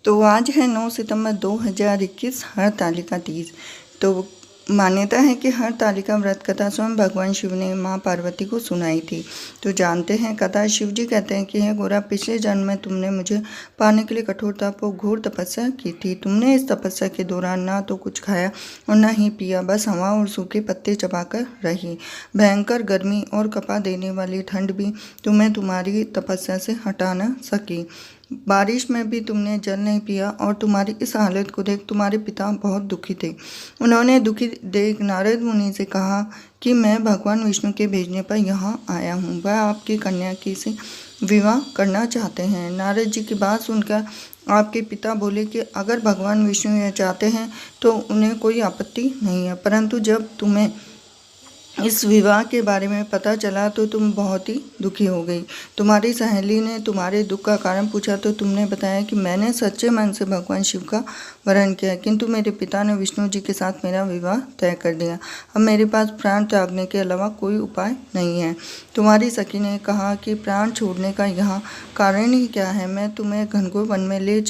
तो आज है 9 सितंबर 2021 हरतालिका तीज। तो मान्यता है कि हरतालिका व्रत कथा स्वयं भगवान शिव ने मां पार्वती को सुनाई थी। तो जानते हैं कथा। शिव जी कहते हैं कि हे गोरा, पिछले जन्म में तुमने मुझे पाने के लिए कठोरता पर घोर तपस्या की थी। तुमने इस तपस्या के दौरान ना तो कुछ खाया और ना ही पिया, बस हवा और सूखे पत्ते चबाकर रही। भयंकर गर्मी और कपा देने वाली ठंड भी तुम्हें तुम्हारी तपस्या से हटा न सकी। बारिश में भी तुमने जल नहीं पिया और तुम्हारी इस हालत को देख तुम्हारे पिता बहुत दुखी थे। उन्होंने दुखी देख नारद मुनि से कहा कि मैं भगवान विष्णु के भेजने पर यहाँ आया हूँ। वह आपकी कन्या की से विवाह करना चाहते हैं। नारद जी की बात सुनकर आपके पिता बोले कि अगर भगवान विष्णु यह चाहते हैं तो उन्हें कोई आपत्ति नहीं है, परंतु जब तुम्हें इस विवाह के बारे में पता चला तो तुम बहुत ही दुखी हो गई। तुम्हारी सहेली ने तुम्हारे दुख का कारण पूछा तो तुमने बताया कि मैंने सच्चे मन से भगवान शिव का वरण किया, किंतु मेरे पिता ने विष्णु जी के साथ मेरा विवाह तय कर दिया। अब मेरे पास प्राण त्यागने के अलावा कोई उपाय नहीं है। तुम्हारी सखी ने कहा कि प्राण छोड़ने का यहाँ कारण ही क्या है। मैं तुम्हें घनघोर वन में ले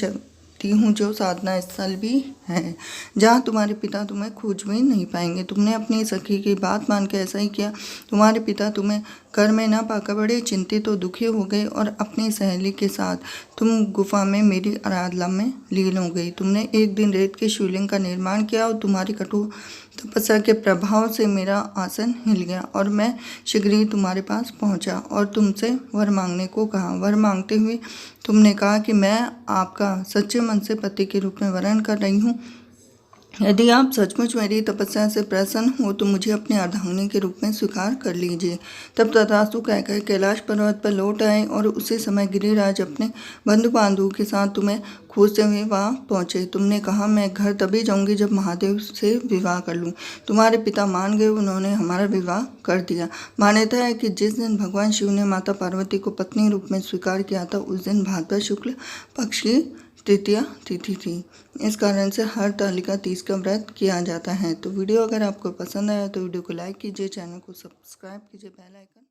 हूँ, जो साधना स्थल भी है, जहाँ तुम्हारे पिता तुम्हें खोज भी नहीं पाएंगे। तुमने अपनी सखी की बात मान के ऐसा ही किया। तुम्हारे पिता तुम्हें घर में न पाकर बड़े चिंतित और दुखी हो गए और अपनी सहेली के साथ तुम गुफा में मेरी आराधना में लीन हो गई। तुमने एक दिन रेत के शिवलिंग का निर्माण किया और तुम्हारी कठोर तपस्या के प्रभाव से मेरा आसन हिल गया और मैं शीघ्र ही तुम्हारे पास पहुंचा और तुमसे वर मांगने को कहा। वर मांगते हुए तुमने कहा कि मैं आपका सच्चे मन से पति के रूप में वरण कर रही हूँ। यदि आप सचमुच मेरी तपस्या से प्रसन्न हो तो मुझे अपने अर्धांगिनी के रूप में स्वीकार कर लीजिए। तब तथास्तु कहकर कैलाश पर्वत पर लौट आए और उसी समय गिरिराज अपने बंधु बांधवों के साथ तुम्हें खोजते हुए वहाँ पहुँचे। तुमने कहा मैं घर तभी जाऊँगी जब महादेव से विवाह कर लूँ। तुम्हारे पिता मान गए, उन्होंने हमारा विवाह कर दिया। मान्यता है कि जिस दिन भगवान शिव ने माता पार्वती को पत्नी रूप में स्वीकार किया था उस दिन भाद्रपद शुक्ल पक्ष की तृतीया तिथि थी। इस कारण से हरतालिका तीज का व्रत किया जाता है। तो वीडियो अगर आपको पसंद आया तो वीडियो को लाइक कीजिए, चैनल को सब्सक्राइब कीजिए, बेल आइकन